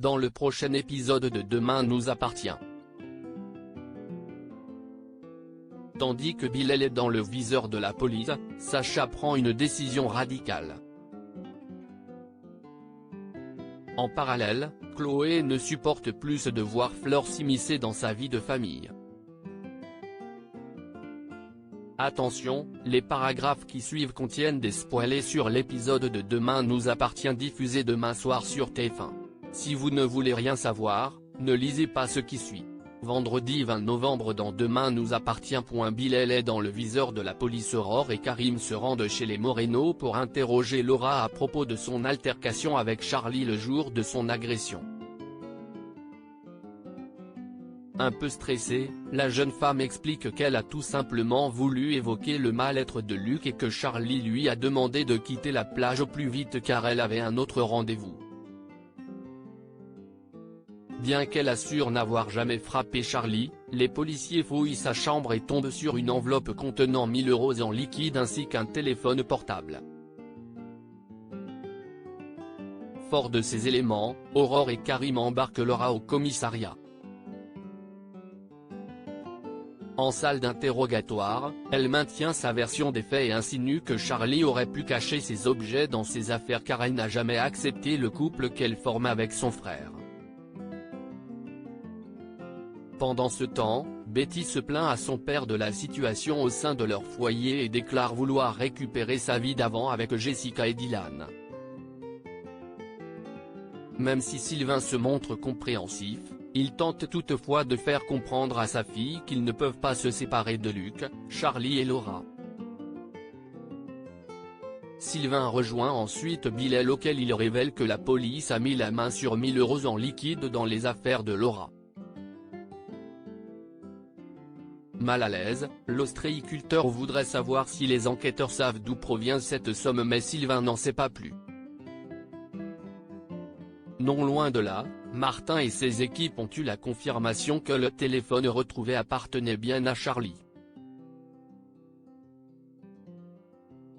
dans le prochain épisode de Demain nous appartient. Tandis que Bilal est dans le viseur de la police, Sacha prend une décision radicale. En parallèle, Chloé ne supporte plus de voir Fleur s'immiscer dans sa vie de famille. Attention, les paragraphes qui suivent contiennent des spoilers sur l'épisode de Demain nous appartient diffusé demain soir sur TF1. Si vous ne voulez rien savoir, ne lisez pas ce qui suit. Vendredi 20 novembre dans Demain nous appartient. Bilal est dans le viseur de la police. Aurore et Karim se rendent chez les Moreno pour interroger Laura à propos de son altercation avec Charlie le jour de son agression. Un peu stressée, la jeune femme explique qu'elle a tout simplement voulu évoquer le mal-être de Luc et que Charlie lui a demandé de quitter la plage au plus vite car elle avait un autre rendez-vous. Bien qu'elle assure n'avoir jamais frappé Charlie, les policiers fouillent sa chambre et tombent sur une enveloppe contenant 1 000 € en liquide ainsi qu'un téléphone portable. Fort de ces éléments, Aurore et Karim embarquent Laura au commissariat. En salle d'interrogatoire, elle maintient sa version des faits et insinue que Charlie aurait pu cacher ses objets dans ses affaires car elle n'a jamais accepté le couple qu'elle forme avec son frère. Pendant ce temps, Betty se plaint à son père de la situation au sein de leur foyer et déclare vouloir récupérer sa vie d'avant avec Jessica et Dylan. Même si Sylvain se montre compréhensif, il tente toutefois de faire comprendre à sa fille qu'ils ne peuvent pas se séparer de Luc, Charlie et Laura. Sylvain rejoint ensuite Bilal auquel il révèle que la police a mis la main sur 1 000 € en liquide dans les affaires de Laura. Mal à l'aise, l'ostréiculteur voudrait savoir si les enquêteurs savent d'où provient cette somme mais Sylvain n'en sait pas plus. Non loin de là, Martin et ses équipes ont eu la confirmation que le téléphone retrouvé appartenait bien à Charlie.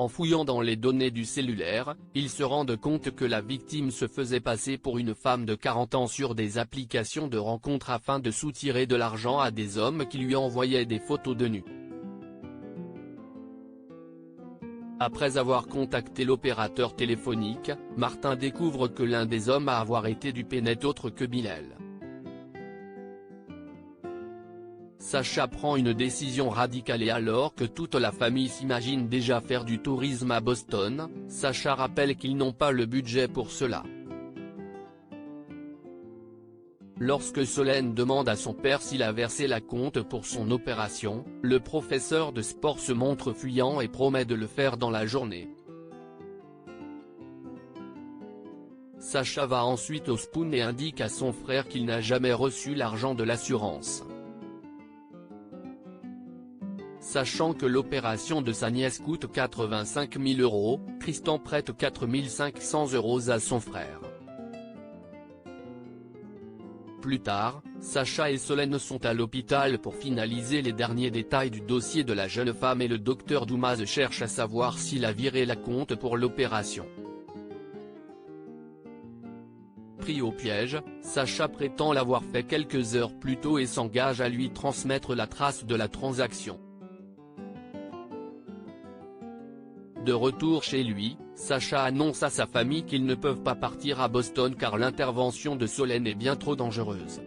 En fouillant dans les données du cellulaire, ils se rendent compte que la victime se faisait passer pour une femme de 40 ans sur des applications de rencontres afin de soutirer de l'argent à des hommes qui lui envoyaient des photos de nu. Après avoir contacté l'opérateur téléphonique, Martin découvre que l'un des hommes à avoir été dupé n'est autre que Bilal. Sacha prend une décision radicale et alors que toute la famille s'imagine déjà faire du tourisme à Boston, Sacha rappelle qu'ils n'ont pas le budget pour cela. Lorsque Solène demande à son père s'il a versé la compte pour son opération, le professeur de sport se montre fuyant et promet de le faire dans la journée. Sacha va ensuite au Spoon et indique à son frère qu'il n'a jamais reçu l'argent de l'assurance. Sachant que l'opération de sa nièce coûte 85 000 €, Tristan prête 4 500 € à son frère. Plus tard, Sacha et Solène sont à l'hôpital pour finaliser les derniers détails du dossier de la jeune femme et le docteur Doumaz cherche à savoir s'il a viré la compte pour l'opération. Pris au piège, Sacha prétend l'avoir fait quelques heures plus tôt et s'engage à lui transmettre la trace de la transaction. De retour chez lui, Sacha annonce à sa famille qu'ils ne peuvent pas partir à Boston car l'intervention de Solène est bien trop dangereuse.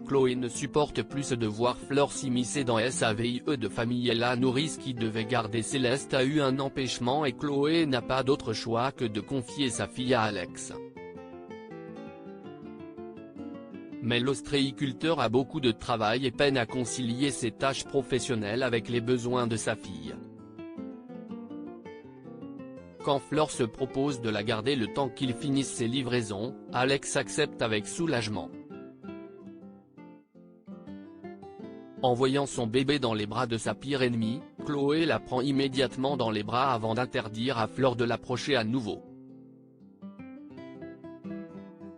Chloé ne supporte plus de voir Fleur s'immiscer dans sa vie de famille et la nourrice qui devait garder Céleste a eu un empêchement et Chloé n'a pas d'autre choix que de confier sa fille à Alex. Mais l'ostréiculteur a beaucoup de travail et peine à concilier ses tâches professionnelles avec les besoins de sa fille. Quand Fleur se propose de la garder le temps qu'il finisse ses livraisons, Alex accepte avec soulagement. En voyant son bébé dans les bras de sa pire ennemie, Chloé la prend immédiatement dans les bras avant d'interdire à Fleur de l'approcher à nouveau.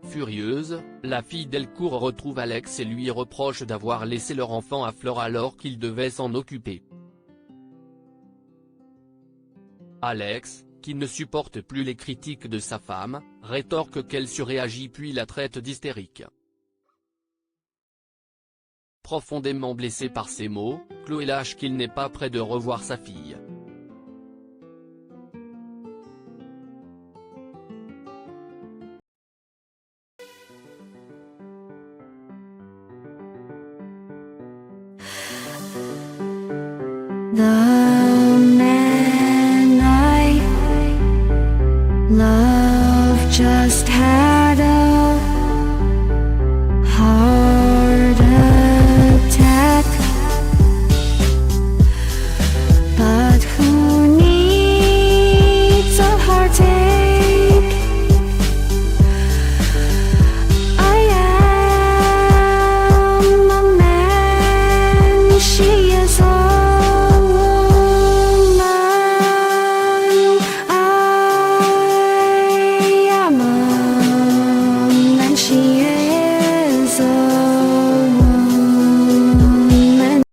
Furieuse, la fille Delcourt retrouve Alex et lui reproche d'avoir laissé leur enfant à Fleur alors qu'il devait s'en occuper. Alex, qui ne supporte plus les critiques de sa femme, rétorque qu'elle surréagit puis la traite d'hystérique. Profondément blessé par ces mots, Chloé lâche qu'il n'est pas prêt de revoir sa fille. 나